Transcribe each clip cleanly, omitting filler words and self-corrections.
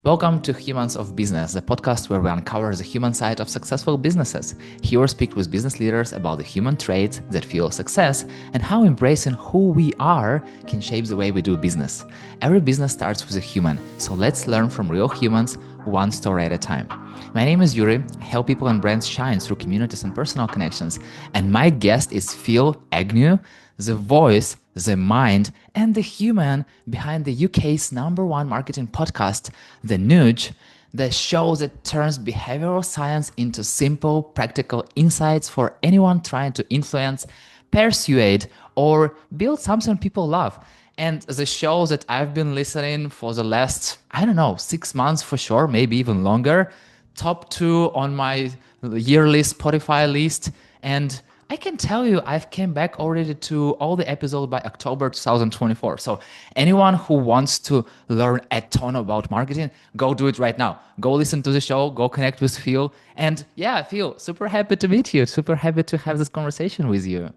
Welcome to Humans of Business, the podcast where we uncover the human side of successful businesses. Here we speak with business leaders about the human traits that fuel success and how embracing who we are can shape the way we do business. Every business starts with a human, so let's learn from real humans, one story at a time. My name is Yuri. I help people and brands shine through communities and personal connections. And my guest is Phill Agnew, the voice, the mind, and the human behind the UK's #1 marketing podcast, The Nudge, the show that turns behavioral science into simple, practical insights for anyone trying to influence, persuade, or build something people love. And the show that I've been listening for the last, 6 months for sure, maybe even longer, top 2 on my yearly Spotify list. And I can tell you, I've came back already to all the episodes by October 2024. So anyone who wants to learn a ton about marketing, go do it right now. Go listen to the show, go connect with Phill. And yeah, Phill, super happy to meet you. Super happy to have this conversation with you.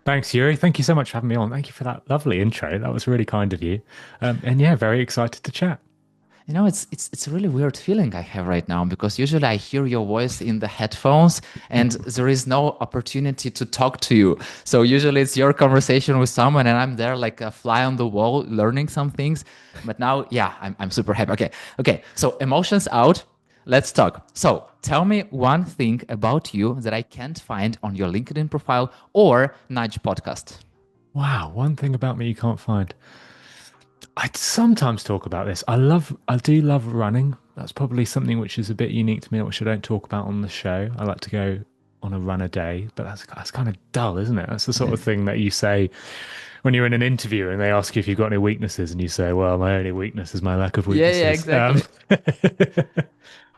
Thanks, Yuri. Thank you so much for having me on. Thank you for that lovely intro. That was really kind of you. And yeah, very excited to chat. It's a really weird feeling I have right now because usually I hear your voice in the headphones and there is no opportunity to talk to you. So usually it's your conversation with someone and I'm there like a fly on the wall learning some things. But now, yeah, I'm super happy. Okay. So emotions out. Let's talk. So tell me one thing about you that I can't find on your LinkedIn profile or Nudge podcast. Wow, one thing about me you can't find. I sometimes talk about this. I do love running. That's probably something which is a bit unique to me, which I don't talk about on the show. I like to go on a run a day, but that's kind of dull, isn't it? That's the sort of thing that you say when you're in an interview and they ask you if you've got any weaknesses, and you say, "Well, my only weakness is my lack of Yeah, weaknesses." exactly.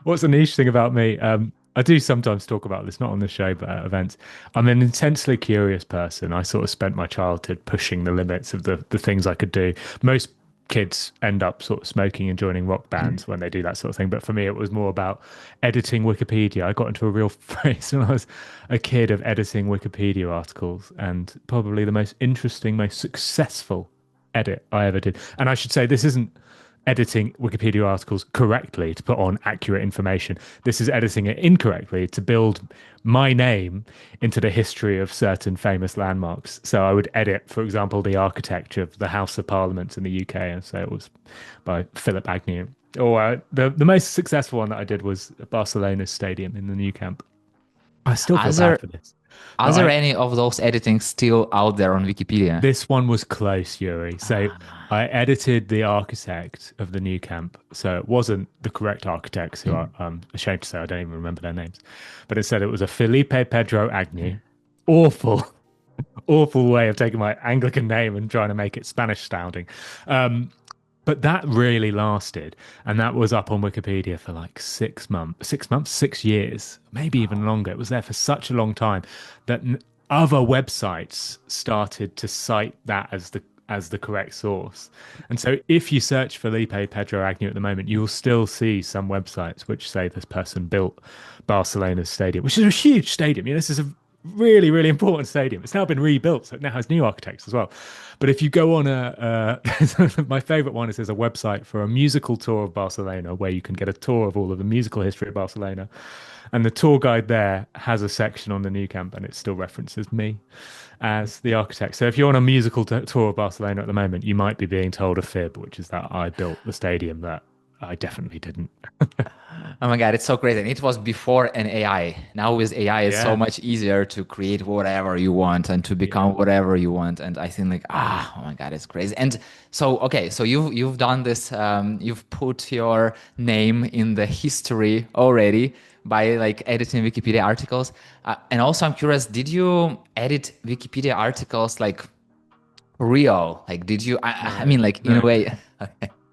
What's a niche thing about me? I do sometimes talk about this, not on the show, but at events. I'm an intensely curious person. I sort of spent my childhood pushing the limits of the things I could do. Most kids end up sort of smoking and joining rock bands when they do that sort of thing. But for me, it was more about editing Wikipedia. I got into a real phase when I was a kid of editing Wikipedia articles, and probably the most interesting, most successful edit I ever did. And I should say, this isn't editing Wikipedia articles correctly to put on accurate information. This is editing it incorrectly to build my name into the history of certain famous landmarks. So I would edit, for example, the architecture of the House of Parliament in the UK. And so it was by Phill Agnew. Or the most successful one that I did was Barcelona's stadium in the new camp. I still Are feel bad there for this. are But there I, any of those editings still out there on Wikipedia? This one was close, Yuri. So I edited the architect of the new camp. So it wasn't the correct architects, who I'm ashamed to say I don't even remember their names. But it said it was a Felipe Pedro Agnew. Awful, awful way of taking my Anglican name and trying to make it Spanish sounding. But that really lasted. And that was up on Wikipedia for like 6 months, 6 years, maybe even longer. It was there for such a long time that other websites started to cite that as the correct source. And so if you search Felipe Pedro Agnew at the moment, you'll still see some websites which say this person built Barcelona's stadium, which is a huge stadium. This is a really, really important stadium. It's now been rebuilt, so it now has new architects as well. But if you go on my favorite one is there's a website for a musical tour of Barcelona where you can get a tour of all of the musical history of Barcelona. And the tour guide there has a section on the new camp, and it still references me as the architect. So if you're on a musical tour of Barcelona at the moment, you might be being told a fib, which is that I built the stadium that I definitely didn't. Oh my God, it's so crazy. And it was before an AI. Now with AI, it's so Yeah, much easier to create whatever you want and to yeah. become whatever you want. And I think like, oh my God, it's crazy. And so, okay, so you've done this, you've put your name in the history already by like editing Wikipedia articles. And also I'm curious, did you edit Wikipedia articles like real? Like, did you, I No, mean, like in a no. way,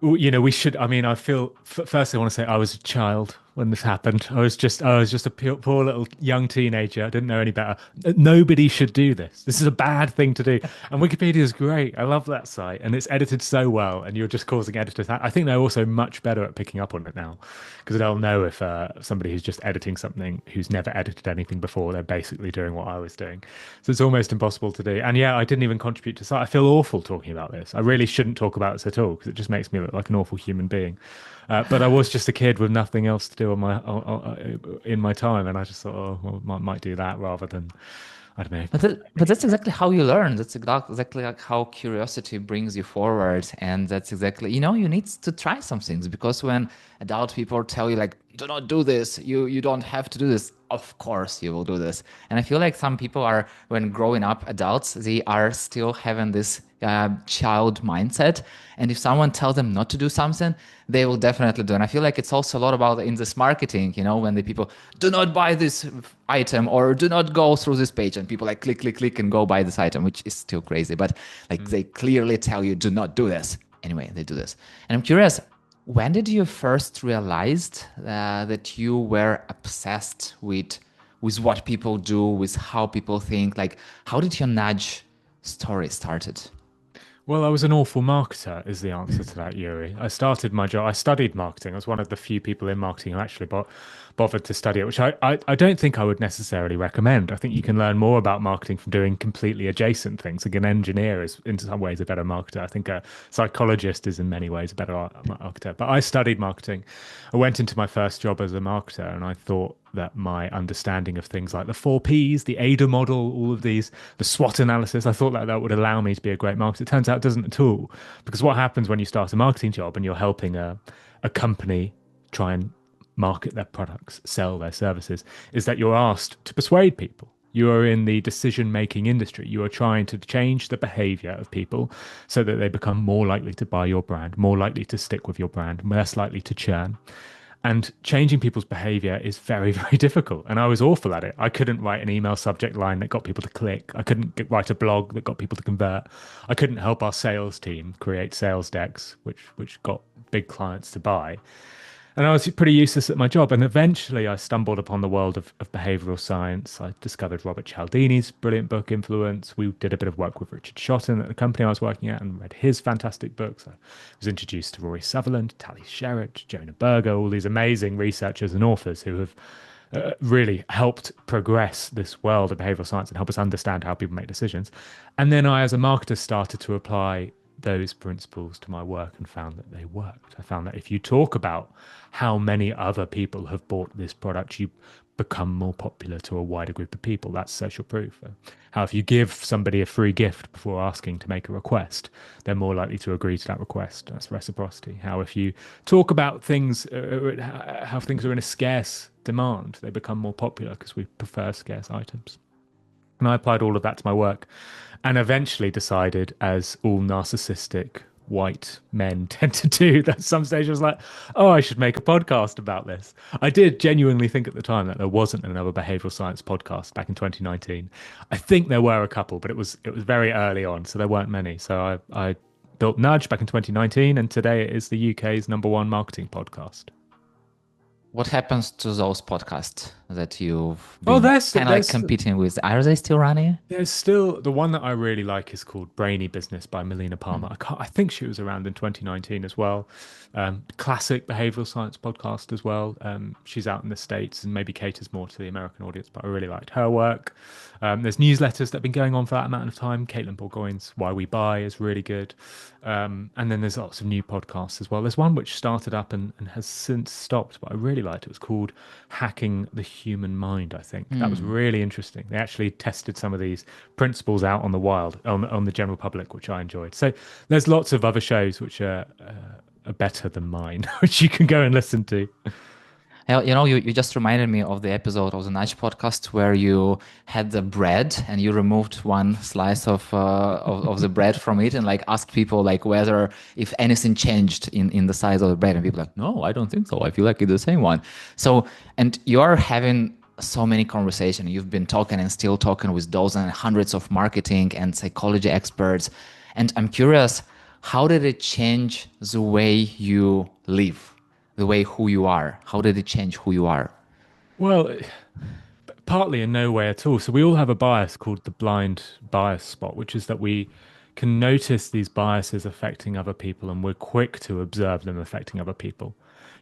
Well, we should. I mean, I feel. Firstly, I want to say I was a child when this happened. I was just a poor little young teenager. I didn't know any better. Nobody should do this. This is a bad thing to do. And Wikipedia is great. I love that site, and it's edited so well. And you're just causing editors. I think they're also much better at picking up on it now, because they'll know if somebody who's just editing something who's never edited anything before, they're basically doing what I was doing. So it's almost impossible to do. And yeah, I didn't even contribute to site. I feel awful talking about this. I really shouldn't talk about this at all because it just makes me look like an awful human being. But I was just a kid with nothing else to do on in my time, and I just thought, oh, well, might do that rather than I don't know. But that's exactly how you learn. That's exactly like how curiosity brings you forward. And that's exactly, you need to try some things because when adult people tell you like, do not do this, you don't have to do this. Of course you will do this. And I feel like some people are, when growing up adults, they are still having this child mindset. And if someone tells them not to do something, they will definitely do. And I feel like it's also a lot about in this marketing, when the people do not buy this item or do not go through this page and people like click, click, click and go buy this item, which is still crazy. But like they clearly tell you, do not do this. Anyway, they do this. And I'm curious, when did you first realize that you were obsessed with what people do, with how people think? Like, how did your nudge story started? Well, I was an awful marketer, is the answer to that, Yuri. I started my job, I studied marketing. I was one of the few people in marketing who actually bothered to study it, which I don't think I would necessarily recommend. I think you can learn more about marketing from doing completely adjacent things. Like an engineer is, in some ways, a better marketer. I think a psychologist is, in many ways, a better marketer. But I studied marketing. I went into my first job as a marketer, and I thought that my understanding of things like the 4Ps, the ADA model, all of these, the SWOT analysis, I thought that would allow me to be a great marketer. It turns out it doesn't at all. Because what happens when you start a marketing job and you're helping a company try and market their products, sell their services, is that you're asked to persuade people. You are in the decision-making industry. You are trying to change the behavior of people so that they become more likely to buy your brand, more likely to stick with your brand, less likely to churn. And changing people's behavior is very, very difficult. And I was awful at it. I couldn't write an email subject line that got people to click. I couldn't write a blog that got people to convert. I couldn't help our sales team create sales decks, which got big clients to buy. And I was pretty useless at my job. And eventually I stumbled upon the world of behavioral science. I discovered Robert Cialdini's brilliant book, Influence. We did a bit of work with Richard Shotton at the company I was working at and read his fantastic books. I was introduced to Rory Sutherland, Tali Sherritt, Jonah Berger, all these amazing researchers and authors who have really helped progress this world of behavioral science and help us understand how people make decisions. And then I, as a marketer, started to apply those principles to my work and found that they worked. I found that if you talk about how many other people have bought this product, you become more popular to a wider group of people. That's social proof. How if you give somebody a free gift before asking to make a request, they're more likely to agree to that request. That's reciprocity. How if you talk about things, how things are in a scarce demand, they become more popular because we prefer scarce items. And I applied all of that to my work and eventually decided, as all narcissistic white men tend to do, that at some stage I was like, oh, I should make a podcast about this. I did genuinely think at the time that there wasn't another behavioral science podcast back in 2019. I think there were a couple, but it was very early on, so there weren't many. So I built Nudge back in 2019, and today it is the UK's #1 marketing podcast. What happens to those podcasts that you've been kind of like competing with? Are they still running? There's still the one that I really like is called Brainy Business by Melina Palmer. I think she was around in 2019 as well. Classic behavioral science podcast as well. She's out in the States and maybe caters more to the American audience, but I really liked her work. There's newsletters that have been going on for that amount of time. Caitlin Burgoyne's Why We Buy is really good. And then there's lots of new podcasts as well. There's one which started up and has since stopped, but I really liked it. It was called Hacking the Human Mind, I think. That was really interesting. They actually tested some of these principles out on the wild, on the general public, which I enjoyed. So there's lots of other shows which are better than mine, which you can go and listen to. You just reminded me of the episode of the Nudge podcast where you had the bread and you removed one slice of the bread from it and like asked people like whether if anything changed in the size of the bread, and people like, no, I don't think so. I feel like it's the same one. So, and you're having so many conversations. You've been talking and still talking with dozens and hundreds of marketing and psychology experts. And I'm curious, how did it change the way you live? the way who you are? How did it change who you are? Well, partly in no way at all. So we all have a bias called the blind bias spot, which is that we can notice these biases affecting other people and we're quick to observe them affecting other people.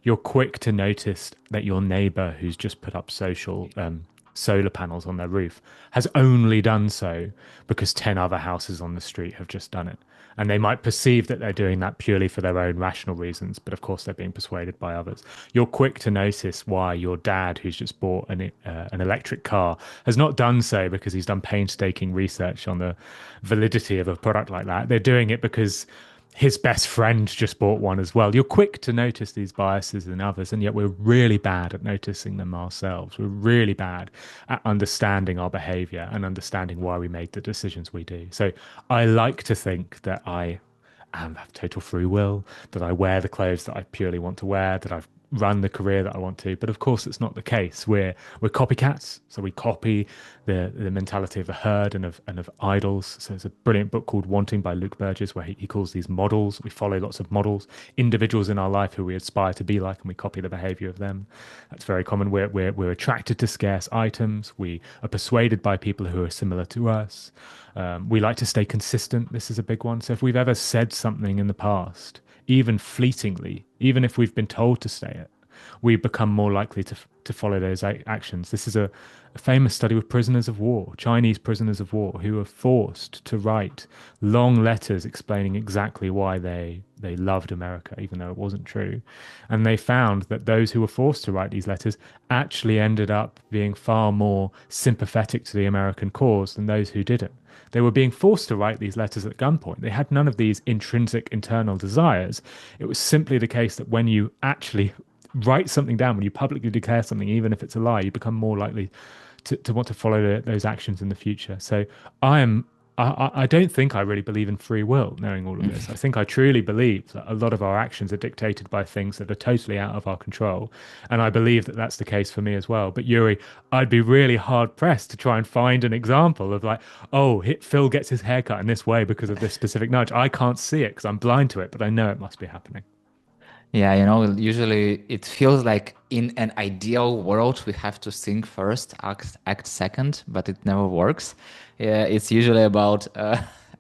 You're quick to notice that your neighbor who's just put up solar panels on their roof has only done so because 10 other houses on the street have just done it. And they might perceive that they're doing that purely for their own rational reasons, but of course they're being persuaded by others. You're quick to notice why your dad, who's just bought an electric car, has not done so because he's done painstaking research on the validity of a product like that. They're doing it because his best friend just bought one as well. You're quick to notice these biases in others, and yet we're really bad at noticing them ourselves. We're really bad at understanding our behavior and understanding why we made the decisions we do. So I like to think that I have total free will, that I wear the clothes that I purely want to wear, that I've run the career that I want to. But of course, it's not the case. We're copycats, so we copy the mentality of the herd and of idols. So there's a brilliant book called Wanting by Luke Burgess, where he calls these models. We follow lots of models, individuals in our life who we aspire to be like, and we copy the behavior of them. That's very common. We're attracted to scarce items. We are persuaded by people who are similar to us. We like to stay consistent. This is a big one. So if we've ever said something in the past, even fleetingly, even if we've been told to say it, we become more likely to follow those actions. This is a famous study with prisoners of war, Chinese prisoners of war, who were forced to write long letters explaining exactly why they loved America, even though it wasn't true. And they found that those who were forced to write these letters actually ended up being far more sympathetic to the American cause than those who didn't. They were being forced to write these letters at gunpoint. They had none of these intrinsic internal desires. It was simply the case that when you actually write something down, when you publicly declare something, even if it's a lie, you become more likely to want to follow those actions in the future. So I am. I don't think I really believe in free will, knowing all of this. I think I truly believe that a lot of our actions are dictated by things that are totally out of our control. And I believe that that's the case for me as well. But Yuri, I'd be really hard pressed to try and find an example of like, oh, Phil gets his haircut in this way because of this specific nudge. I can't see it because I'm blind to it, but I know it must be happening. Yeah, you know, usually it feels like in an ideal world, we have to think first, act second, but it never works. Yeah, it's usually about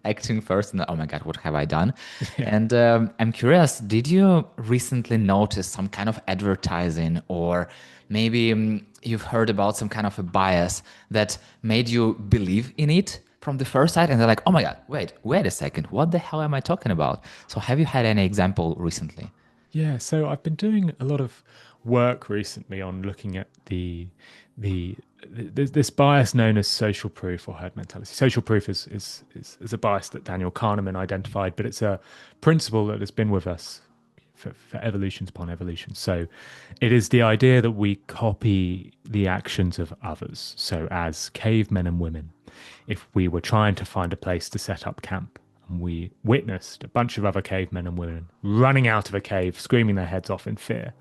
acting first and, oh my God, what have I done? Yeah. And I'm curious, did you recently notice some kind of advertising or maybe you've heard about some kind of a bias that made you believe in it from the first sight? And they're like, oh my God, wait a second, what the hell am I talking about? So have you had any example recently? Yeah, so I've been doing a lot of work recently on looking at the this bias known as social proof or herd mentality. Social proof is a bias that Daniel Kahneman identified, but it's a principle that has been with us for evolutions upon evolution. So it is the idea that we copy the actions of others. So as cavemen and women, if we were trying to find a place to set up camp, and we witnessed a bunch of other cavemen and women running out of a cave, screaming their heads off in fear.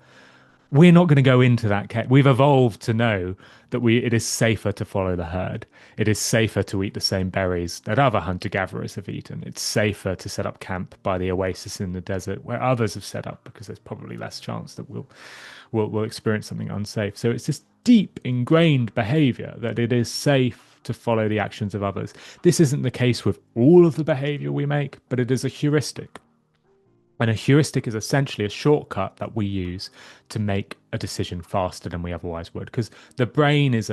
We're not going to go into that cave. We've evolved to know that it is safer to follow the herd. It is safer to eat the same berries that other hunter-gatherers have eaten. It's safer to set up camp by the oasis in the desert where others have set up because there's probably less chance that we'll experience something unsafe. So it's this deep ingrained behavior that it is safe to follow the actions of others. This isn't the case with all of the behavior we make, but it is a heuristic. And a heuristic is essentially a shortcut that we use to make a decision faster than we otherwise would. Because the brain is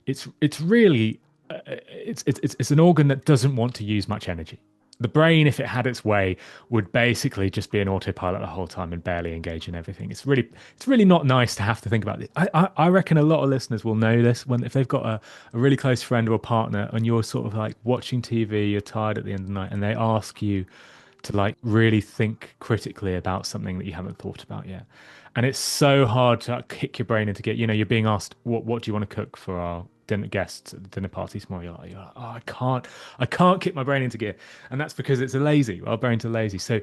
it's really, it's an organ that doesn't want to use much energy. The brain, if it had its way, would basically just be an autopilot the whole time and barely engage in everything. It's really not nice to have to think about it. I reckon a lot of listeners will know this when if they've got a really close friend or a partner and you're sort of like watching TV, you're tired at the end of the night, and they ask you to like really think critically about something that you haven't thought about yet. And it's so hard to kick your brain into get, you're being asked, what do you want to cook for our dinner guests at the dinner party tomorrow? You're like, oh, I can't kick my brain into gear. And that's because it's a lazy, our brains are lazy. So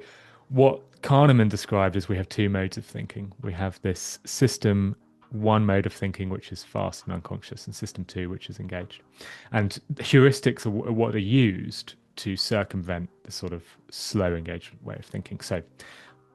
what Kahneman described is we have two modes of thinking. We have this system one mode of thinking, which is fast and unconscious, and system two, which is engaged. And heuristics are what are used to circumvent the sort of slow engagement way of thinking. So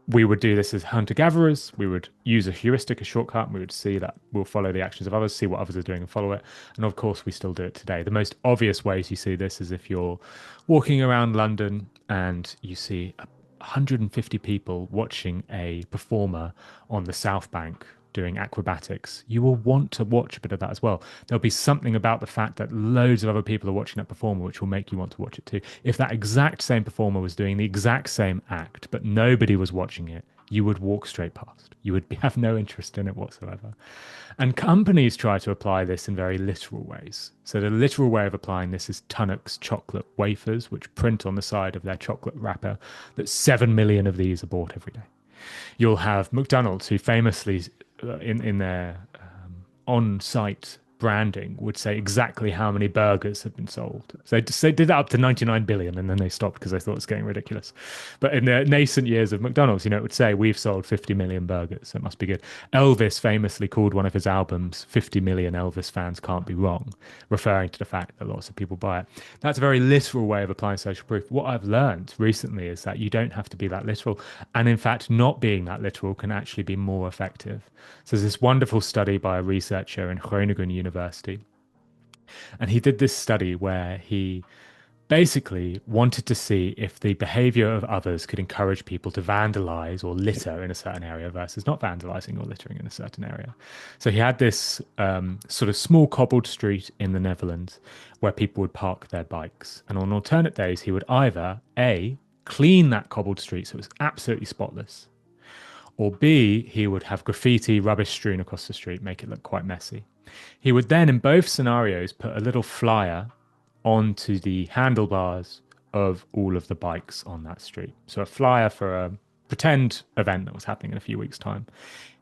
we would do this as hunter-gatherers. We would use a heuristic, a shortcut, and we would see that we'll follow the actions of others, see what others are doing and follow it. And of course, we still do it today. The most obvious ways you see this is if you're walking around London and you see 150 people watching a performer on the South Bank doing acrobatics, you will want to watch a bit of that as well. There'll be something about the fact that loads of other people are watching that performer which will make you want to watch it too. If that exact same performer was doing the exact same act, but nobody was watching it, you would walk straight past. You would have no interest in it whatsoever. And companies try to apply this in very literal ways. So the literal way of applying this is Tunnock's chocolate wafers, which print on the side of their chocolate wrapper that 7 million of these are bought every day. You'll have McDonald's, who famously in their on-site branding would say exactly how many burgers have been sold. So they did that up to 99 billion and then they stopped because they thought it was getting ridiculous. But in the nascent years of McDonald's, it would say we've sold 50 million burgers. So it must be good. Elvis famously called one of his albums 50 million Elvis fans can't be wrong, referring to the fact that lots of people buy it. That's a very literal way of applying social proof. What I've learned recently is that you don't have to be that literal. And in fact, not being that literal can actually be more effective. So there's this wonderful study by a researcher in Groningen University. And he did this study where he basically wanted to see if the behavior of others could encourage people to vandalize or litter in a certain area versus not vandalizing or littering in a certain area. So he had this sort of small cobbled street in the Netherlands where people would park their bikes. And on alternate days, he would either A, clean that cobbled street so it was absolutely spotless, or B, he would have graffiti, rubbish strewn across the street, make it look quite messy. He would then, in both scenarios, put a little flyer onto the handlebars of all of the bikes on that street. So a flyer for a pretend event that was happening in a few weeks' time.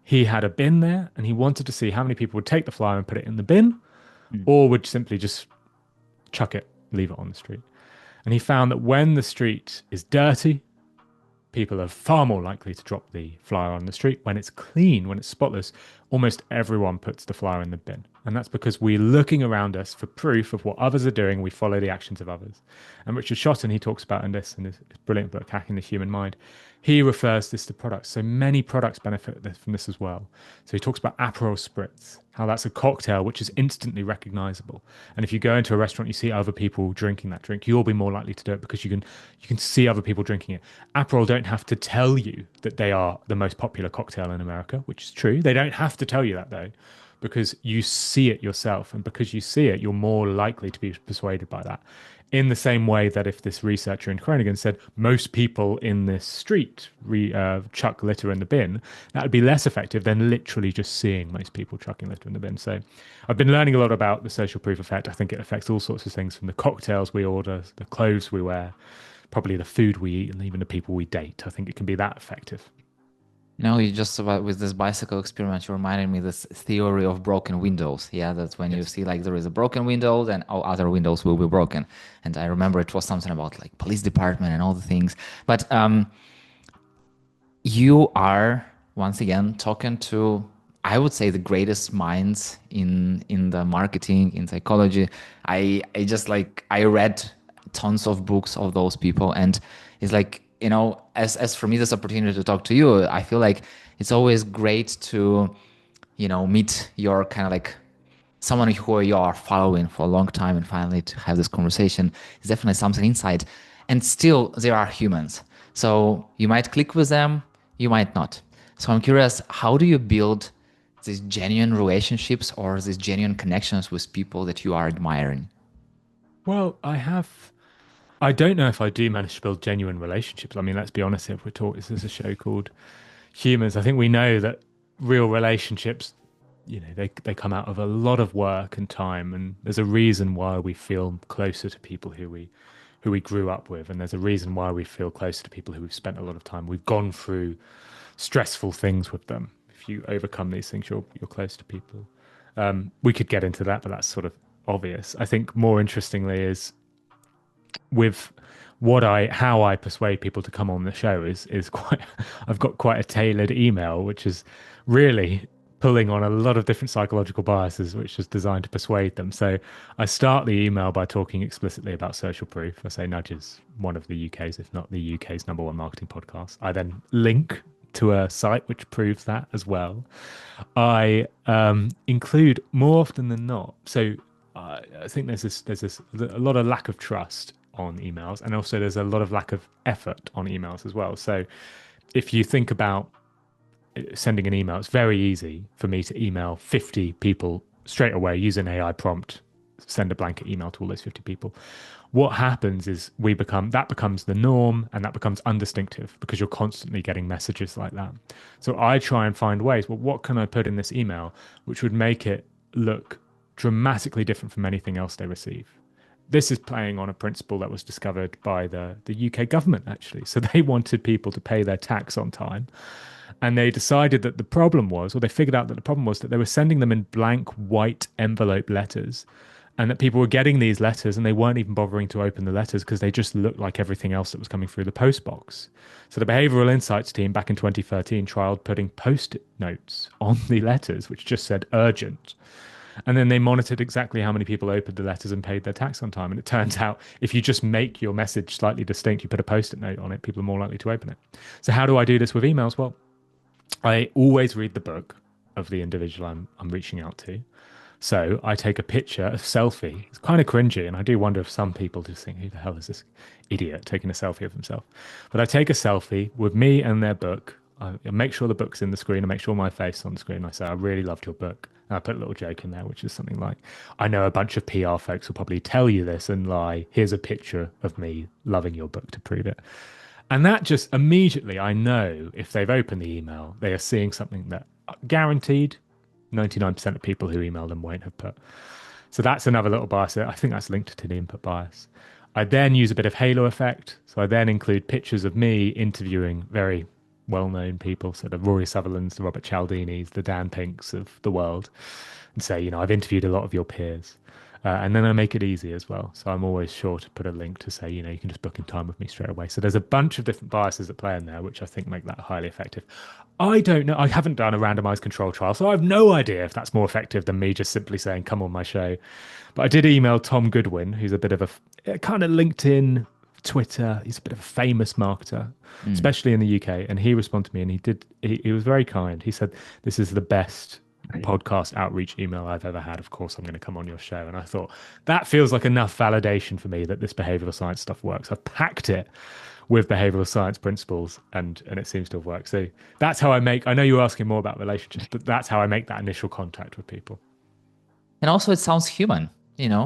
He had a bin there, and he wanted to see how many people would take the flyer and put it in the bin, or would simply just chuck it, leave it on the street. And he found that when the street is dirty, people are far more likely to drop the flyer on the street. When it's clean, when it's spotless, almost everyone puts the flyer in the bin. And that's because we're looking around us for proof of what others are doing. We follow the actions of others. And Richard Shotton, he talks about in this brilliant book, Hacking the Human Mind, he refers this to products. So many products benefit from this as well. So he talks about Aperol Spritz, how that's a cocktail which is instantly recognizable. And if you go into a restaurant, you see other people drinking that drink, you'll be more likely to do it because you can see other people drinking it. Aperol don't have to tell you that they are the most popular cocktail in America, which is true. They don't have to tell you that though, because you see it yourself. And because you see it, you're more likely to be persuaded by that. In the same way that if this researcher in Groningen said most people in this street chuck litter in the bin, that would be less effective than literally just seeing most people chucking litter in the bin. So I've been learning a lot about the social proof effect. I think it affects all sorts of things, from the cocktails we order, the clothes we wear, probably the food we eat, and even the people we date. I think it can be that effective. You just about with this bicycle experiment, you reminded me this theory of broken windows. Yeah, that's when you see like there is a broken window, then all other windows will be broken. And I remember it was something about like police department and all the things. But you are once again talking to, I would say, the greatest minds in the marketing, in psychology. I just like I read tons of books of those people, and it's like, as for me, this opportunity to talk to you, I feel like it's always great to, meet your kind of like someone who you are following for a long time, and finally to have this conversation is definitely something inside. And still, they are humans. So you might click with them, you might not. So I'm curious, how do you build these genuine relationships or these genuine connections with people that you are admiring? Well, I don't know if I do manage to build genuine relationships. I mean, let's be honest, if we're talking, this is a show called Humans. I think we know that real relationships, they come out of a lot of work and time, and there's a reason why we feel closer to people who we grew up with, and there's a reason why we feel closer to people who we've spent a lot of time. We've gone through stressful things with them. If you overcome these things, you're close to people. We could get into that, but that's sort of obvious. I think more interestingly is with how I persuade people to come on the show is quite, I've got quite a tailored email, which is really pulling on a lot of different psychological biases, which is designed to persuade them. So I start the email by talking explicitly about social proof. I say Nudge is one of the UK's, if not the UK's #1 marketing podcast. I then link to a site which proves that as well. I include more often than not. So I think there's a lot of lack of trust on emails, and also there's a lot of lack of effort on emails as well. So if you think about sending an email, it's very easy for me to email 50 people straight away, use an AI prompt, send a blanket email to all those 50 people. What happens is that becomes the norm, and that becomes undistinctive because you're constantly getting messages like that. So I try and find ways, well, what can I put in this email which would make it look dramatically different from anything else they receive? This is playing on a principle that was discovered by the UK government, actually. So they wanted people to pay their tax on time. And they decided that the problem was, or they figured out that the problem was that they were sending them in blank white envelope letters, and that people were getting these letters and they weren't even bothering to open the letters because they just looked like everything else that was coming through the post box. So the behavioral insights team back in 2013 trialed putting post-it notes on the letters, which just said urgent. And then they monitored exactly how many people opened the letters and paid their tax on time. And it turns out if you just make your message slightly distinct, you put a post-it note on it, people are more likely to open it. So how do I do this with emails? Well, I always read the book of the individual I'm reaching out to. So I take a picture, a selfie. It's kind of cringy, and I do wonder if some people just think, who the hell is this idiot taking a selfie of himself? But I take a selfie with me and their book. I make sure the book's in the screen. I make sure my face is on the screen. I say, I really loved your book. And I put a little joke in there, which is something like, I know a bunch of PR folks will probably tell you this and lie. Here's a picture of me loving your book to prove it. And that just immediately, I know if they've opened the email, they are seeing something that guaranteed 99% of people who email them won't have put. So that's another little bias. I think that's linked to the input bias. I then use a bit of halo effect. So I then include pictures of me interviewing very well-known people, so the Rory Sutherlands, the Robert Cialdinis, the Dan Pinks of the world, and say, I've interviewed a lot of your peers. And then I make it easy as well. So I'm always sure to put a link to say, you can just book in time with me straight away. So there's a bunch of different biases that play in there, which I think make that highly effective. I don't know. I haven't done a randomized control trial, so I have no idea if that's more effective than me just simply saying, come on my show. But I did email Tom Goodwin, who's a bit of a kind of LinkedIn, Twitter. He's a bit of a famous marketer, especially in the UK. And he responded to me, and he was very kind. He said, this is the best podcast outreach email I've ever had. Of course, I'm going to come on your show. And I thought that feels like enough validation for me that this behavioral science stuff works. I've packed it with behavioral science principles, and it seems to have worked. So that's how I know you were asking more about relationships, but that's how I make that initial contact with people. And also it sounds human,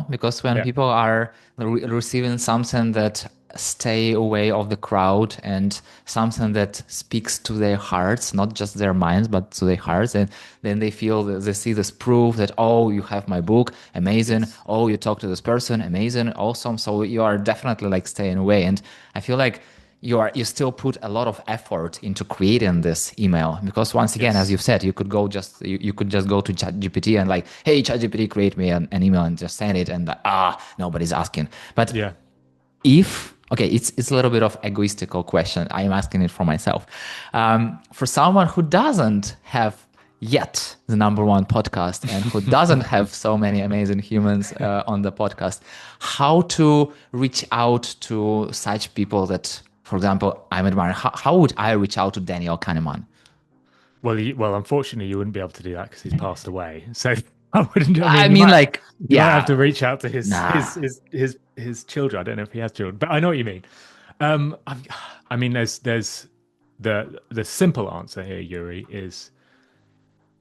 because when people are receiving something that stay away of the crowd and something that speaks to their hearts, not just their minds, but to their hearts, and then they feel that they see this proof that, oh, you have my book, amazing. Oh, you talk to this person, amazing, awesome. So you are definitely like staying away. And I feel like you still put a lot of effort into creating this email, because once again, as you've said, you could just go to ChatGPT and like, hey, ChatGPT, create me an email, and just send it, and nobody's asking. But it's a little bit of egoistical question. I'm asking it for myself. For someone who doesn't have yet the #1 podcast and who doesn't have so many amazing humans on the podcast, how to reach out to such people that, for example, I'm admiring. How would I reach out to Daniel Kahneman? Well, unfortunately, you wouldn't be able to do that because he's passed away. So I wouldn't. You might have to reach out to his children. I don't know if he has children, but I know what you mean. There's the simple answer here, Yuri, is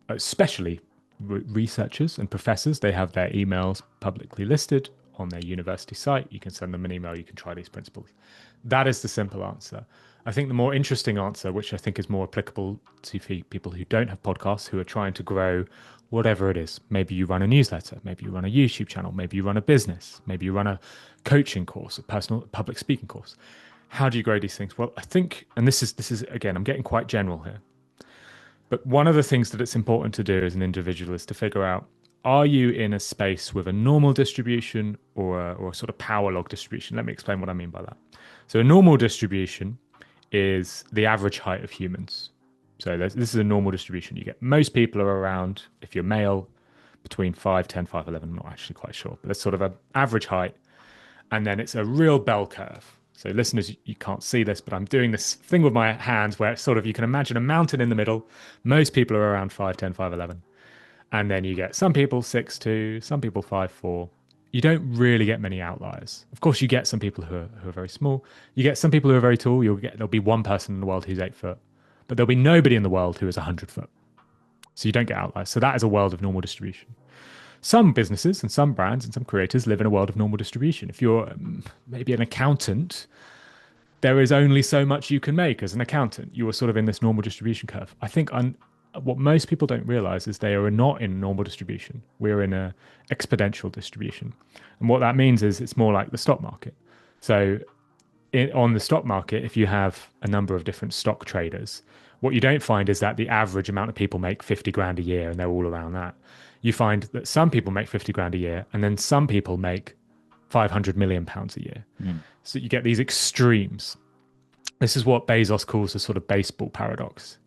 especially researchers and professors. They have their emails publicly listed on their university site. You can send them an email. You can try these principles. That is the simple answer. I think the more interesting answer, which I think is more applicable to people who don't have podcasts, who are trying to grow whatever it is. Maybe you run a newsletter, maybe you run a YouTube channel, maybe you run a business, maybe you run a coaching course, a personal public speaking course. How do you grow these things? Well, I think, and this is again, I'm getting quite general here, but one of the things that it's important to do as an individual is to figure out, are you in a space with a normal distribution or a sort of power log distribution? Let me explain what I mean by that. So a normal distribution is the average height of humans. So this is a normal distribution. You get most people are around, if you're male, between 5'10", 5'11", I'm not actually quite sure, but that's sort of an average height. And then it's a real bell curve. So listeners, you can't see this, but I'm doing this thing with my hands where it's sort of, you can imagine a mountain in the middle. Most people are around 5'10", 5'11". And then you get some people 6'2", some people 5'4". You don't really get many outliers. Of course, you get some people who are very small. You get some people who are very tall. There'll be one person in the world who's 8 foot, but there'll be nobody in the world who is 100 foot. So you don't get outliers. So that is a world of normal distribution. Some businesses and some brands and some creators live in a world of normal distribution. If you're maybe an accountant, there is only so much you can make as an accountant. You are sort of in this normal distribution curve. I think what most people don't realize is they are not in normal distribution. We're in a exponential distribution. And what that means is it's more like the stock market. So on the stock market, if you have a number of different stock traders, what you don't find is that the average amount of people make 50 grand a year and they're all around that. You find that some people make 50 grand a year and then some people make 500 million pounds a year. So you get these extremes. This is what Bezos calls the sort of baseball paradox.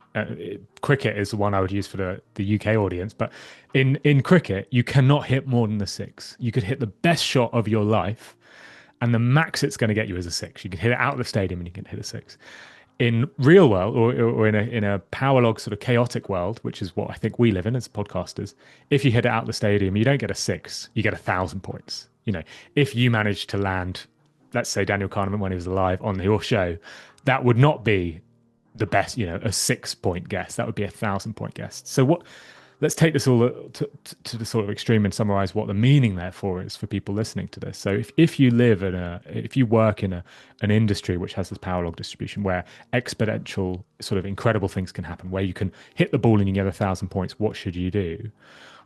Cricket is the one I would use for the UK audience, but in cricket, you cannot hit more than a six. You could hit the best shot of your life, and the max it's going to get you is a six. You can hit it out of the stadium and you can hit a six. In real world or in a power log sort of chaotic world, which is what I think we live in as podcasters, if you hit it out of the stadium, you don't get a six, you get 1,000 points. If you manage to land, let's say Daniel Kahneman when he was alive on your show, that would not be the best, a 6-point guess. That would be 1,000-point guess. So let's take this all to the sort of extreme and summarize what the meaning therefore is for people listening to this. So if you live if you work in an industry which has this power log distribution where exponential sort of incredible things can happen, where you can hit the ball and you get 1,000 points, what should you do?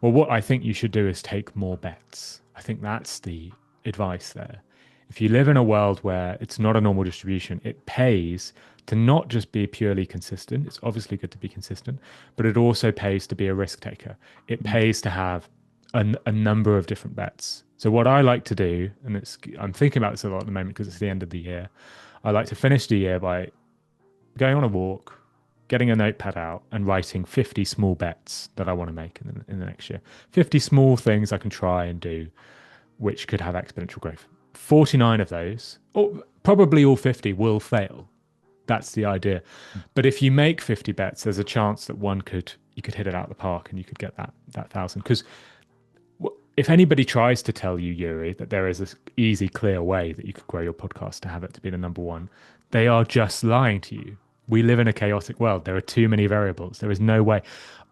Well, what I think you should do is take more bets. I think that's the advice there. If you live in a world where it's not a normal distribution, it pays to not just be purely consistent. It's obviously good to be consistent, but it also pays to be a risk taker. It pays to have a number of different bets. So what I like to do, and I'm thinking about this a lot at the moment because it's the end of the year, I like to finish the year by going on a walk, getting a notepad out and writing 50 small bets that I want to make in the next year. 50 small things I can try and do, which could have exponential growth. 49 of those, or probably all 50, will fail. That's the idea. But if you make 50 bets, there's a chance that you could hit it out of the park and you could get that 1,000. Because if anybody tries to tell you, Yuri, that there is this easy, clear way that you could grow your podcast to have it to be the number one, they are just lying to you. We live in a chaotic world. There are too many variables. There is no way.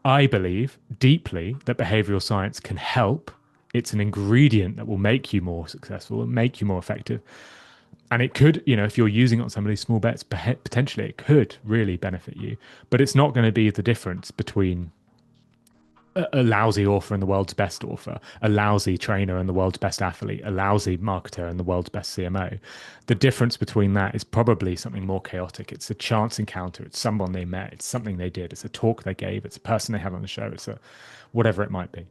I believe deeply that behavioral science can help. It's an ingredient that will make you more successful and make you more effective. And it could, if you're using it on some of these small bets, potentially it could really benefit you. But it's not going to be the difference between a lousy author and the world's best author, a lousy trainer and the world's best athlete, a lousy marketer and the world's best CMO. The difference between that is probably something more chaotic. It's a chance encounter. It's someone they met. It's something they did. It's a talk they gave. It's a person they had on the show. It's whatever it might be.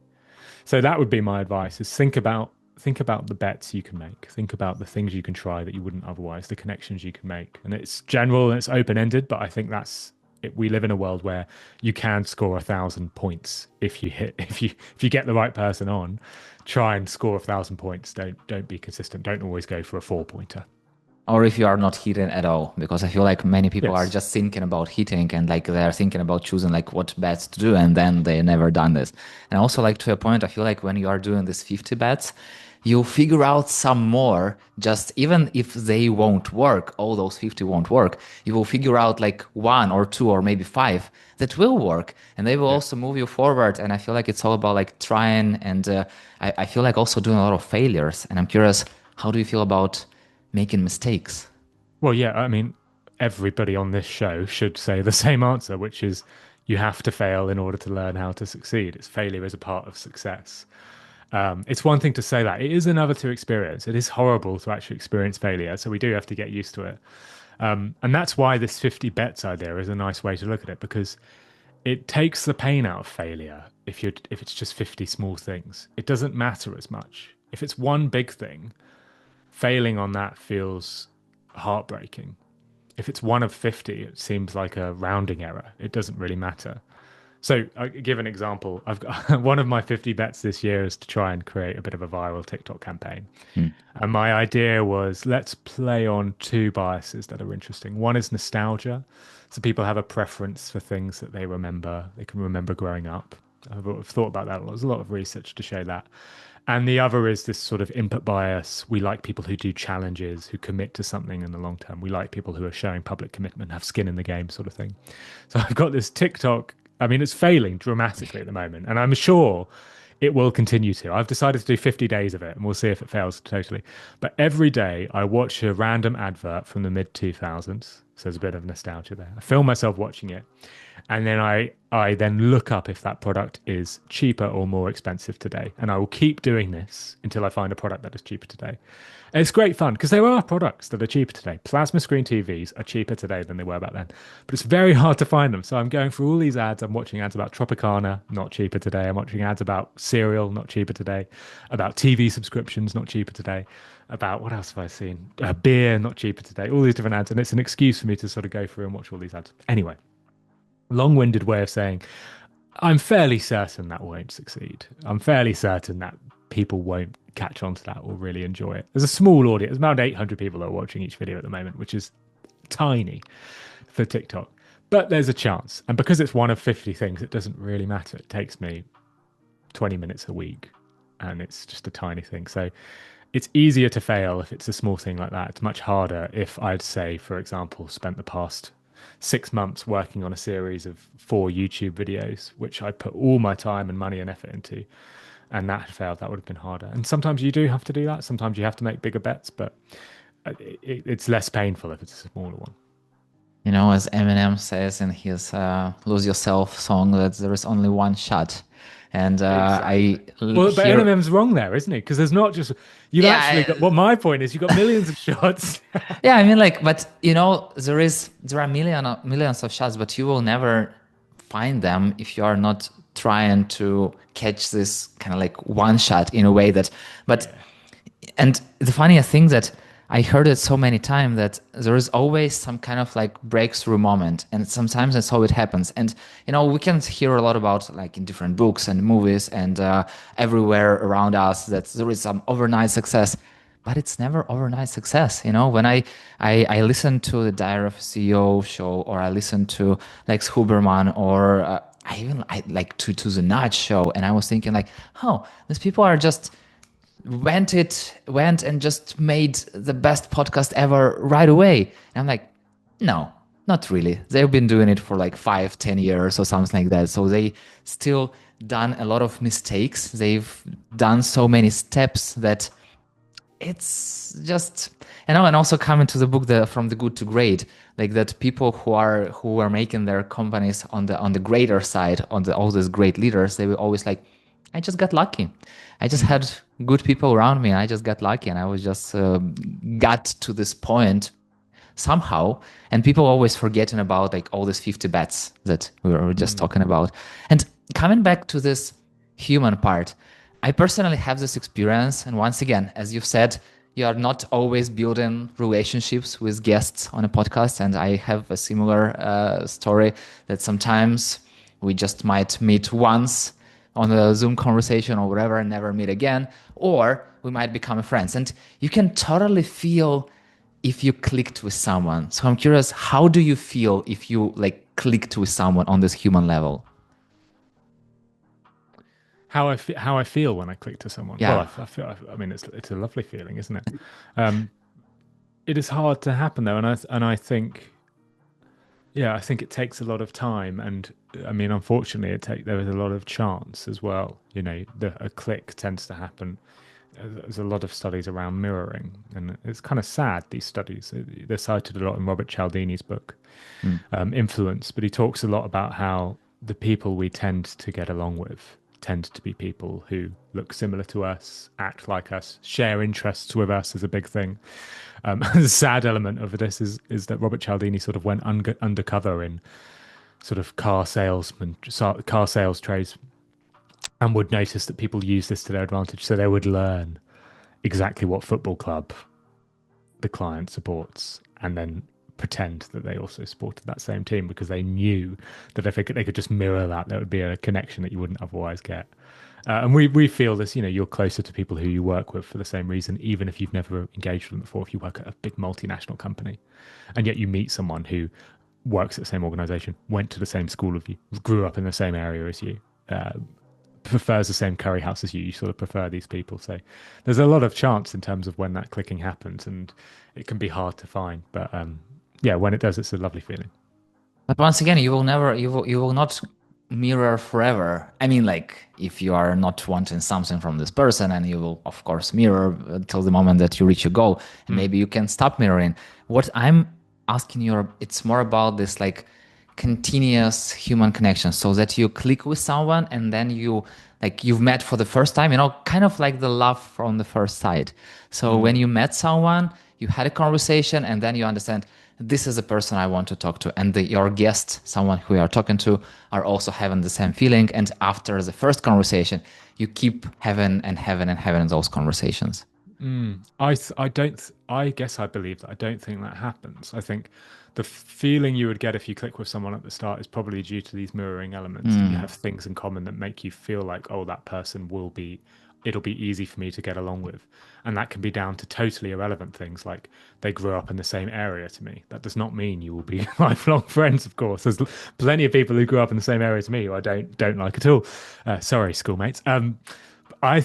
So that would be my advice: is think about the bets you can make. Think about the things you can try that you wouldn't otherwise, the connections you can make. And it's general and it's open-ended, but I think that's it. We live in a world where you can score 1,000 points if you get the right person on. Try and score 1,000 points. Don't be consistent. Don't always go for a 4-pointer. Or if you are not hitting at all, because I feel like many people are just thinking about hitting and like they're thinking about choosing like what bets to do, and then they never done this. And also, like, to a point, I feel like when you are doing these 50 bets, you figure out some more, just even if they won't work, all those 50 won't work, you will figure out like 1 or 2 or maybe 5 that will work, and they will also move you forward. And I feel like it's all about like trying, and I feel like also doing a lot of failures. And I'm curious, how do you feel about making mistakes? Well, yeah, I mean, everybody on this show should say the same answer, which is you have to fail in order to learn how to succeed. It's failure is a part of success. It's one thing to say that. It is another to experience. It is horrible to actually experience failure. So we do have to get used to it. And that's why this 50 bets idea is a nice way to look at it, because it takes the pain out of failure if it's just 50 small things. It doesn't matter as much. If it's one big thing, failing on that feels heartbreaking. If it's one of 50, it seems like a rounding error. It doesn't really matter. So I give an example. I've got one of my 50 bets this year is to try and create a bit of a viral TikTok campaign. Hmm. And my idea was let's play on two biases that are interesting. One is nostalgia. So people have a preference for things that they remember, they can remember growing up. I've thought about that a lot. There's a lot of research to show that. And the other is this sort of input bias. We like people who do challenges, who commit to something in the long term. We like people who are showing public commitment, have skin in the game, sort of thing. So I've got this TikTok. I mean, it's failing dramatically at the moment, and I'm sure it will continue to. I've decided to do 50 days of it, and we'll see if it fails totally. But every day I watch a random advert from the mid 2000s. So there's a bit of nostalgia there. I film myself watching it, and then I then look up if that product is cheaper or more expensive today. And I will keep doing this until I find a product that is cheaper today. And it's great fun because there are products that are cheaper today. Plasma screen TVs are cheaper today than they were back then, but it's very hard to find them. So I'm going through all these ads. I'm watching ads about Tropicana, not cheaper today. I'm watching ads about cereal, not cheaper today. About TV subscriptions, not cheaper today. About what else have I seen? Beer, not cheaper today. All these different ads, and it's an excuse for me to sort of go through and watch all these ads. Anyway, long-winded way of saying I'm fairly certain that won't succeed. I'm fairly certain that people won't catch on to that or really enjoy it. There's a small audience, around 800 people that are watching each video at the moment, which is tiny for TikTok. But there's a chance. And because it's one of 50 things, it doesn't really matter. It takes me 20 minutes a week and it's just a tiny thing. So it's easier to fail if it's a small thing like that. It's much harder if I'd say, for example, spent the past 6 months working on a series of 4 YouTube videos, which I put all my time and money and effort into, and that had failed. That would have been harder. And sometimes you do have to do that. Sometimes you have to make bigger bets, but it's less painful if it's a smaller one. You know, as Eminem says in his "Lose Yourself" song, that there is only one shot. And Well, but hear, Eminem's wrong there, isn't he? Because there's not just you've actually got. Well, my point is you've got millions of shots. yeah, I mean, like, but you know, there are millions of shots, but you will never find them if you are not trying to catch this kind of like one shot in a way that. But and the funniest thing that I heard it so many times that there is always some kind of like breakthrough moment, and sometimes that's how it happens. And you know, we can hear a lot about like in different books and movies and everywhere around us that there is some overnight success, but it's never overnight success. You know, when I listen to the Diary of a CEO show, or I listen to Lex Huberman, or I like to the Nudge show, and I was thinking like, oh, these people are just went and just made the best podcast ever right away. And I'm like, no, not really. They've been doing it for like 5-10 years or something like that. So they still done a lot of mistakes. They've done so many steps that it's just, you know. And also coming to the book, from the good to great, like that people who are making their companies on the greater side, on all these great leaders, they were always like, I just got lucky. I just had good people around me. I just got lucky, and I was just got to this point somehow. And people always forgetting about like all these 50 bets that we were just talking about. And coming back to this human part, I personally have this experience. And once again, as you've said, you are not always building relationships with guests on a podcast. And I have a similar story that sometimes we just might meet once on a Zoom conversation or whatever and never meet again, or we might become friends. And you can totally feel if you clicked with someone. So I'm curious, how do you feel if you like clicked with someone on this human level? How I feel when I click to someone. Well, Yeah. I feel. I mean, it's a lovely feeling, isn't it? It is hard to happen though, and I think. Yeah, I think it takes a lot of time, and I mean, unfortunately, there is a lot of chance as well. You know, a click tends to happen. There's a lot of studies around mirroring, and it's kind of sad. These studies they're cited a lot in Robert Cialdini's book, Influence, but he talks a lot about how the people we tend to get along with tend to be people who look similar to us, act like us, share interests with us is a big thing. The sad element of this is that Robert Cialdini sort of went undercover in sort of car sales trades, and would notice that people use this to their advantage. So they would learn exactly what football club the client supports, and then pretend that they also supported that same team because they knew that if they could just mirror that, there would be a connection that you wouldn't otherwise get. And we feel this, you're closer to people who you work with for the same reason, even if you've never engaged with them before. If you work at a big multinational company, and yet you meet someone who works at the same organization, went to the same school as you, grew up in the same area as you, prefers the same curry house as you sort of prefer these people. So there's a lot of chance in terms of when that clicking happens, and it can be hard to find. But yeah, when it does, it's a lovely feeling. But once again, you will not mirror forever. I mean, like if you are not wanting something from this person, and you will of course mirror until the moment that you reach your goal, and maybe you can stop mirroring. What I'm asking you, it's more about this like continuous human connection, so that you click with someone and then you like you've met for the first time, kind of like the love from the first sight. So when you met someone, you had a conversation, and then you understand this is the person I want to talk to. And your guest, someone who you are talking to, are also having the same feeling. And after the first conversation, you keep having and having and having those conversations. I don't. I guess I believe that. I don't think that happens. I think the feeling you would get if you click with someone at the start is probably due to these mirroring elements that you have things in common that make you feel like, oh, that person will be. It'll be easy for me to get along with, and that can be down to totally irrelevant things like they grew up in the same area to me. That does not mean you will be lifelong friends. Of course, there's plenty of people who grew up in the same area to me who I don't like at all. Sorry, schoolmates. I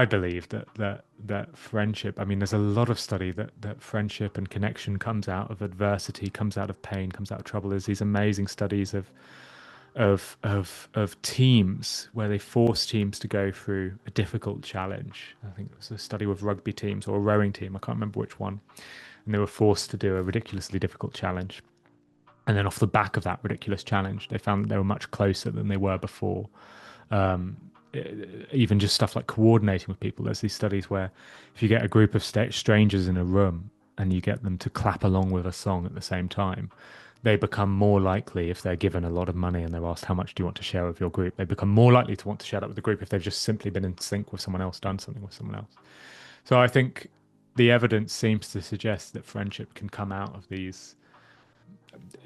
believe that friendship. I mean, there's a lot of study that friendship and connection comes out of adversity, comes out of pain, comes out of trouble. There's these amazing studies of teams where they force teams to go through a difficult challenge. I think it was a study with rugby teams or a rowing team. I can't remember which one, and they were forced to do a ridiculously difficult challenge. And then off the back of that ridiculous challenge, they found that they were much closer than they were before. Um, Even just stuff like coordinating with people. There's these studies where if you get a group of strangers in a room and you get them to clap along with a song at the same time, they become more likely, if they're given a lot of money and they're asked how much do you want to share with your group, they become more likely to want to share that with the group if they've just simply been in sync with someone else, done something with someone else. So I think the evidence seems to suggest that friendship can come out of these.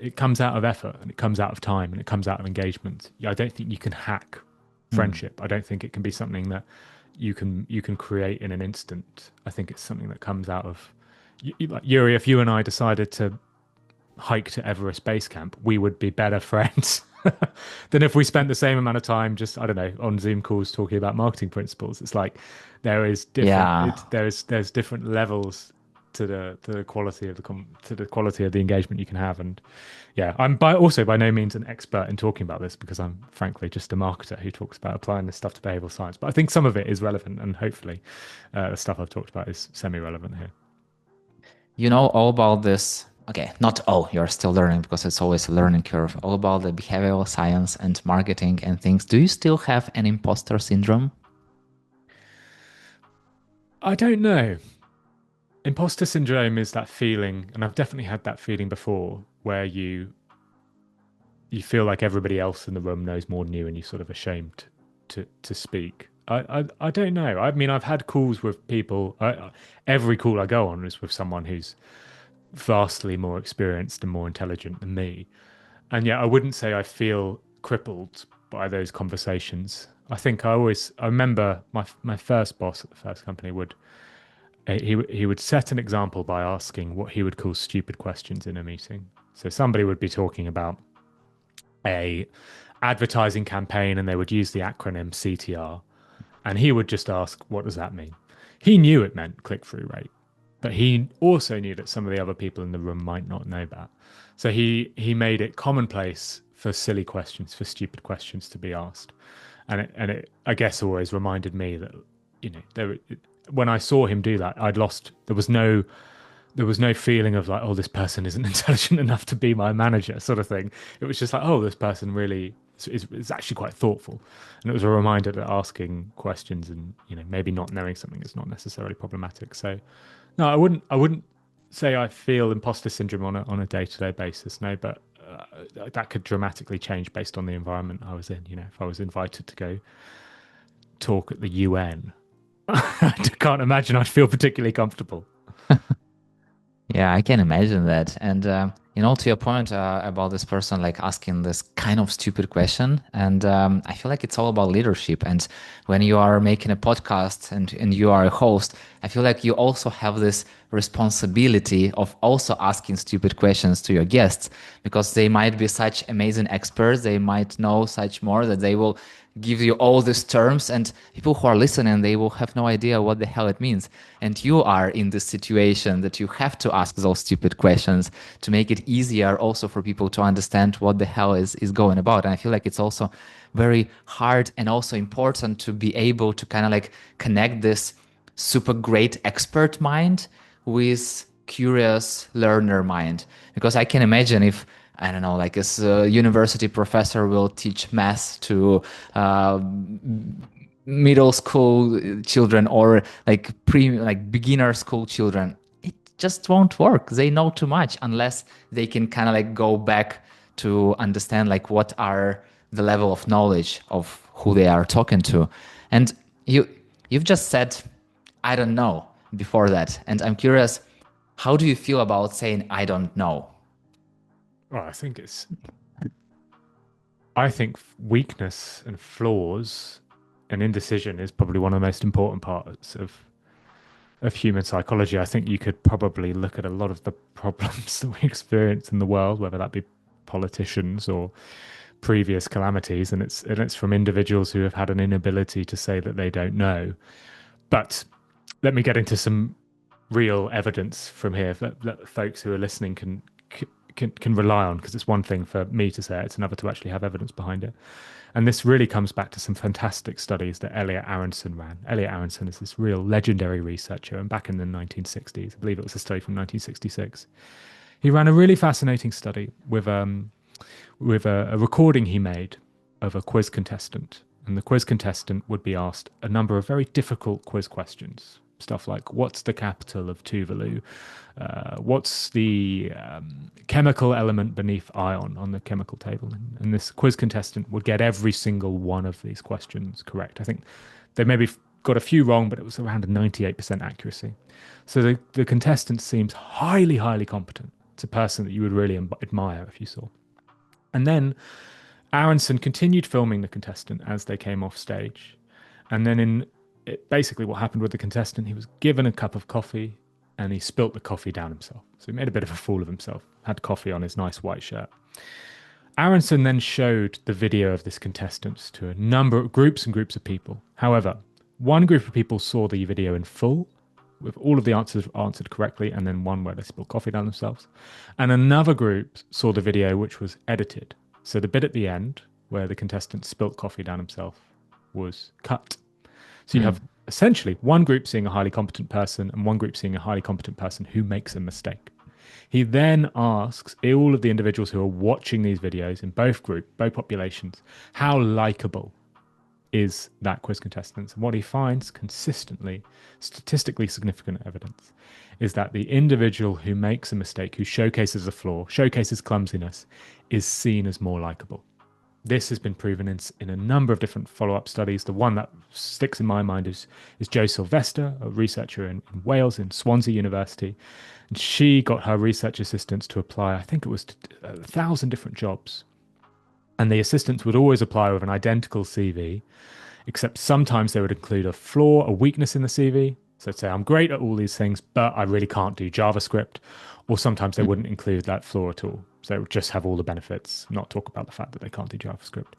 It comes out of effort, and it comes out of time, and it comes out of engagement. I don't think you can hack friendship. I don't think it can be something that you can create in an instant. I think it's something that comes out of like Yuri. If you and I decided to hike to Everest Base Camp, we would be better friends than if we spent the same amount of time just, I don't know, on Zoom calls talking about marketing principles. It's like there is different. Yeah. There's different levels to the quality of the quality of the engagement you can have. And yeah, I'm by no means an expert in talking about this because I'm frankly just a marketer who talks about applying this stuff to behavioral science. But I think some of it is relevant, and hopefully the stuff I've talked about is semi-relevant here. You know all about this. Okay, not all, you're still learning because it's always a learning curve. All about the behavioral science and marketing and things. Do you still have an imposter syndrome? I don't know. Imposter syndrome is that feeling, and I've definitely had that feeling before, where you feel like everybody else in the room knows more than you, and you're sort of ashamed to speak. I don't know. I mean, I've had calls with people. Every call I go on is with someone who's vastly more experienced and more intelligent than me, and yet I wouldn't say I feel crippled by those conversations. I remember my first boss at the first company would he would set an example by asking what he would call stupid questions in a meeting. So somebody would be talking about a advertising campaign and they would use the acronym CTR, and he would just ask, what does that mean? He knew it meant click-through rate, but he also knew that some of the other people in the room might not know that. So he made it commonplace for silly questions, for stupid questions to be asked. And it I guess always reminded me that, when I saw him do that, there was no feeling of like, oh, this person isn't intelligent enough to be my manager, sort of thing. It was just like, oh, this person really is actually quite thoughtful. And it was a reminder that asking questions and, maybe not knowing something is not necessarily problematic. So no, I wouldn't say I feel imposter syndrome on a day-to-day basis. No, but that could dramatically change based on the environment I was in. If I was invited to go talk at the UN, I can't imagine I'd feel particularly comfortable. Yeah, I can imagine that. And to your point about this person like asking this kind of stupid question, and I feel like it's all about leadership. And when you are making a podcast and you are a host, I feel like you also have this responsibility of also asking stupid questions to your guests because they might be such amazing experts, they might know such more that they will give you all these terms, and people who are listening, they will have no idea what the hell it means. And you are in this situation that you have to ask those stupid questions to make it easier also for people to understand what the hell is going about. And I feel like it's also very hard and also important to be able to kind of like connect this super great expert mind with curious learner mind, because I can imagine if, I don't know, like a university professor will teach math to middle school children or like beginner school children, it just won't work. They know too much unless they can kind of like go back to understand like what are the level of knowledge of who they are talking to. And you've just said I don't know before that, and I'm curious, how do you feel about saying I don't know? Well, I think weakness and flaws and indecision is probably one of the most important parts of human psychology. I think you could probably look at a lot of the problems that we experience in the world, whether that be politicians or previous calamities, and it's from individuals who have had an inability to say that they don't know. But let me get into some real evidence from here that folks who are listening can rely on, because it's one thing for me to say it, it's another to actually have evidence behind it. And this really comes back to some fantastic studies that Elliot Aronson ran. Elliot Aronson is this real legendary researcher, and back in the 1960s, I believe it was a study from 1966, he ran a really fascinating study with a recording he made of a quiz contestant. And the quiz contestant would be asked a number of very difficult quiz questions. Stuff like, what's the capital of Tuvalu? What's the chemical element beneath ion on the chemical table? And this quiz contestant would get every single one of these questions correct. I think they maybe got a few wrong, but it was around a 98% accuracy. So the contestant seems highly, highly competent. It's a person that you would really admire if you saw. And then Aronson continued filming the contestant as they came off stage. And then basically what happened with the contestant, he was given a cup of coffee and he spilt the coffee down himself. So he made a bit of a fool of himself, had coffee on his nice white shirt. Aronson then showed the video of this contestant to a number of groups and groups of people. However, one group of people saw the video in full, with all of the answers answered correctly, and then one where they spilled coffee down themselves. And another group saw the video which was edited. So the bit at the end where the contestant spilt coffee down himself was cut. So you have essentially one group seeing a highly competent person and one group seeing a highly competent person who makes a mistake. He then asks all of the individuals who are watching these videos in both populations, how likable is that quiz contestant? And what he finds consistently, statistically significant evidence, is that the individual who makes a mistake, who showcases a flaw, showcases clumsiness, is seen as more likable. This has been proven in a number of different follow-up studies. The one that sticks in my mind is Jo Sylvester, a researcher in Wales, in Swansea University. And she got her research assistants to apply, I think it was 1,000 different jobs. And the assistants would always apply with an identical CV, except sometimes they would include a flaw, a weakness in the CV. So say, I'm great at all these things, but I really can't do JavaScript. Or sometimes they wouldn't include that flaw at all. So it would just have all the benefits, not talk about the fact that they can't do JavaScript.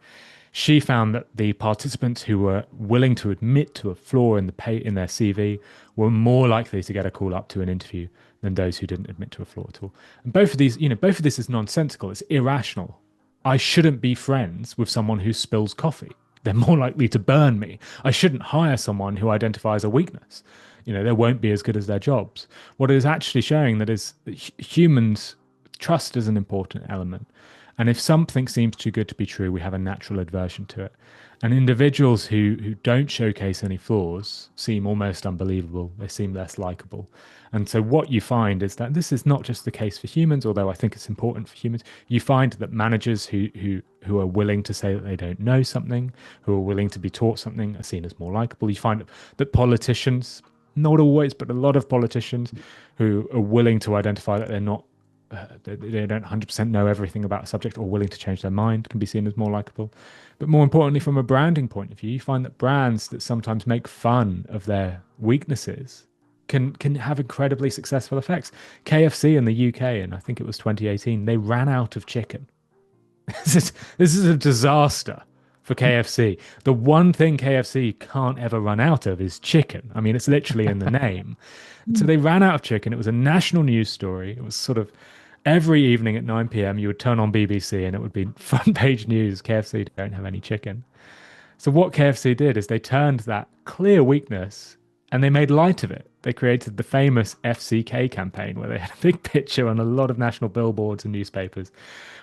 She found that the participants who were willing to admit to a flaw in their CV were more likely to get a call up to an interview than those who didn't admit to a flaw at all. And both of this is nonsensical. It's irrational. I shouldn't be friends with someone who spills coffee. They're more likely to burn me. I shouldn't hire someone who identifies a weakness. They won't be as good as their jobs. What it is actually showing that is that humans, trust is an important element. And if something seems too good to be true, we have a natural aversion to it. And individuals who don't showcase any flaws seem almost unbelievable. They seem less likable. And so what you find is that this is not just the case for humans, although I think it's important for humans. You find that managers who are willing to say that they don't know something, who are willing to be taught something, are seen as more likable. You find that politicians Not always, but a lot of politicians who are willing to identify that they're not, they don't 100% know everything about a subject or willing to change their mind can be seen as more likable. But more importantly, from a branding point of view, you find that brands that sometimes make fun of their weaknesses can have incredibly successful effects. KFC in the UK, and I think it was 2018, they ran out of chicken. This is a disaster for KFC. The one thing KFC can't ever run out of is chicken. I mean, it's literally in the name. So they ran out of chicken. It was a national news story. It was sort of every evening at 9 p.m. you would turn on BBC and it would be front page news. KFC don't have any chicken. So what KFC did is they turned that clear weakness and they made light of it. They created the famous FCK campaign where they had a big picture on a lot of national billboards and newspapers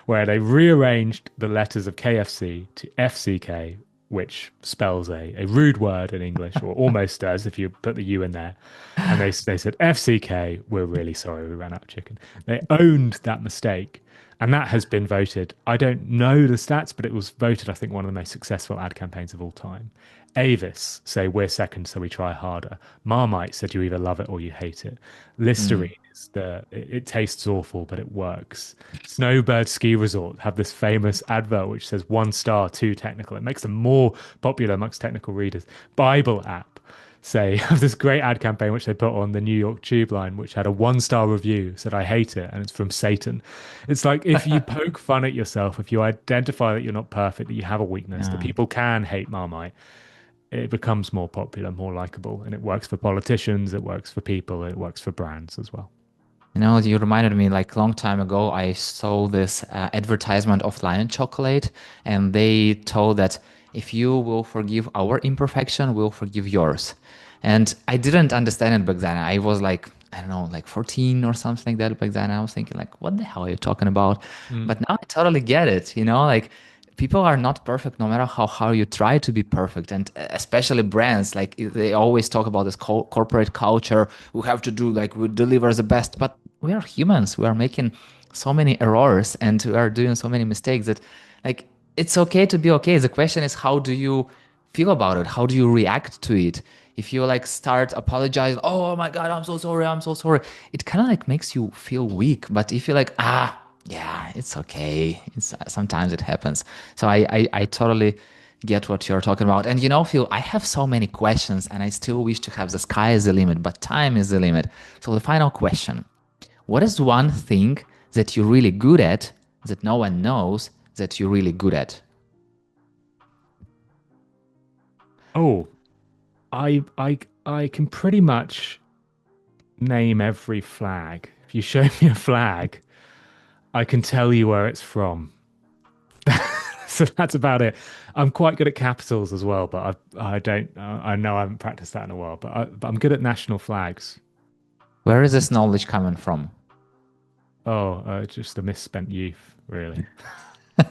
where they rearranged the letters of KFC to FCK, which spells a rude word in English, or almost does if you put the U in there. And they said, FCK, we're really sorry we ran out of chicken. They owned that mistake. And that has been voted. I don't know the stats, but it was voted, I think, one of the most successful ad campaigns of all time. Avis say we're second, so we try harder. Marmite said you either love it or you hate it. Listerine is it tastes awful, but it works. Snowbird Ski Resort have this famous advert which says 1 star, too technical. It makes them more popular amongst technical readers. Bible app say have this great ad campaign which they put on the New York Tube line, which had a 1 star review, said I hate it, and it's from Satan. It's like if you poke fun at yourself, if you identify that you're not perfect, that you have a weakness, that people can hate Marmite, it becomes more popular, more likable, and it works for politicians, it works for people, it works for brands as well. You know, you reminded me like long time ago, I saw this advertisement of Lion Chocolate, and they told that if you will forgive our imperfection, we'll forgive yours. And I didn't understand it back then. I was like, I don't know, like 14 or something like that back then. I was thinking like, what the hell are you talking about? But now I totally get it, you know, like people are not perfect no matter how hard you try to be perfect. And especially brands, like they always talk about this corporate culture. We have to do like we deliver the best, but we are humans. We are making so many errors and we are doing so many mistakes that like it's okay to be okay. The question is, how do you feel about it? How do you react to it? If you like start apologizing, oh my God, I'm so sorry. It kind of like makes you feel weak. But if you're like, yeah, it's okay. It's sometimes it happens. So I totally get what you're talking about. And you know, Phil, I have so many questions and I still wish to have the sky is the limit, but time is the limit. So the final question, what is one thing that you're really good at that no one knows that you're really good at? Oh, I can pretty much name every flag. If you show me a flag, I can tell you where it's from. So that's about it. I'm quite good at capitals as well, but I don't. I know I haven't practiced that in a while, but I'm good at national flags. Where is this knowledge coming from? Oh, just a misspent youth, really. Do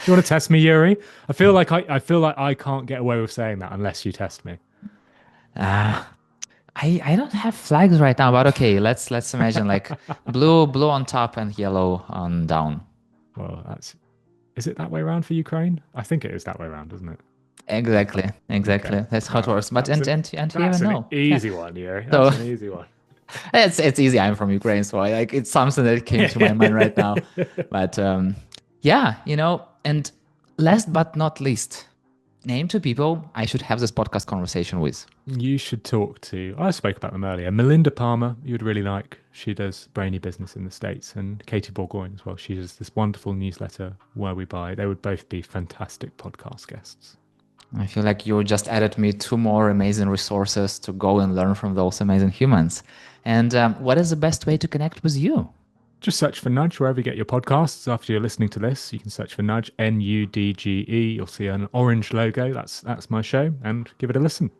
you want to test me, Yuri? I feel like I can't get away with saying that unless you test me. Uh, I don't have flags right now, but okay, let's imagine like blue on top and yellow on down. Well, is it that way around for Ukraine? I think it is that way around, isn't it? Exactly, Okay. exactly. That's how it Well, works. But and you that's even an know. Yeah. easy one, Yuri. So That's an easy one. it's easy. I'm from Ukraine, so like it's something that came to my mind right now. But yeah, you know, and last but not least, name two people I should have this podcast conversation with. You should talk to, I spoke about them earlier, Melinda Palmer, you'd really like. She does brainy business in the States, and Katie Bourgoin as well. She does this wonderful newsletter, Where We Buy. They would both be fantastic podcast guests. I feel like you just added me two more amazing resources to go and learn from those amazing humans. And what is the best way to connect with you? Just search for Nudge wherever you get your podcasts. After you're listening to this, you can search for Nudge, Nudge. You'll see an orange logo. That's my show, and give it a listen.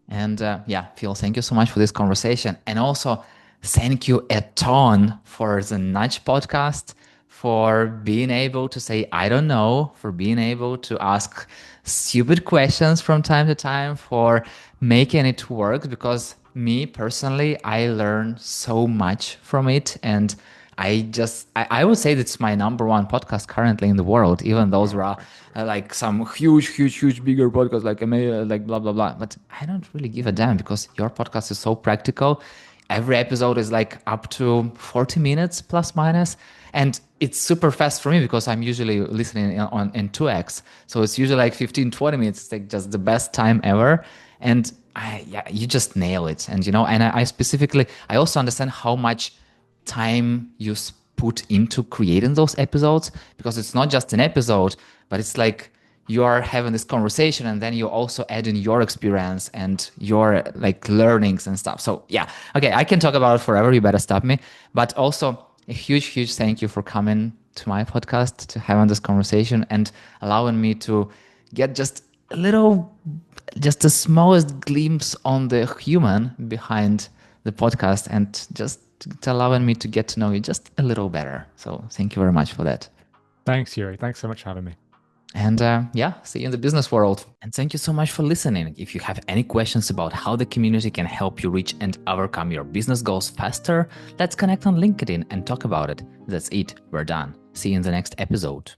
And yeah, Phil, thank you so much for this conversation. And also, thank you a ton for the Nudge podcast, for being able to say, I don't know, for being able to ask stupid questions from time to time, for making it work. Because me personally, I learn so much from it. And I would say that's my number one podcast currently in the world, even those are like some huge bigger podcast, like like blah blah blah. But I don't really give a damn because your podcast is so practical. Every episode is like up to 40 minutes plus minus, and it's super fast for me because I'm usually listening in 2x, so it's usually like 15-20 minutes. It's like just the best time ever. And yeah, you just nail it. And and I specifically, I also understand how much time you put into creating those episodes, because it's not just an episode, but it's like you are having this conversation and then you also add in your experience and your like learnings and stuff. So yeah, okay, I can talk about it forever. You better stop me. But also a huge thank you for coming to my podcast to having this conversation and allowing me to get just a little, just the smallest glimpse on the human behind the podcast, and just allowing me to get to know you just a little better. So thank you very much for that. Thanks, Yuri. Thanks so much for having me. And yeah, see you in the business world. And thank you so much for listening. If you have any questions about how the community can help you reach and overcome your business goals faster, let's connect on LinkedIn and talk about it. That's it. We're done. See you in the next episode.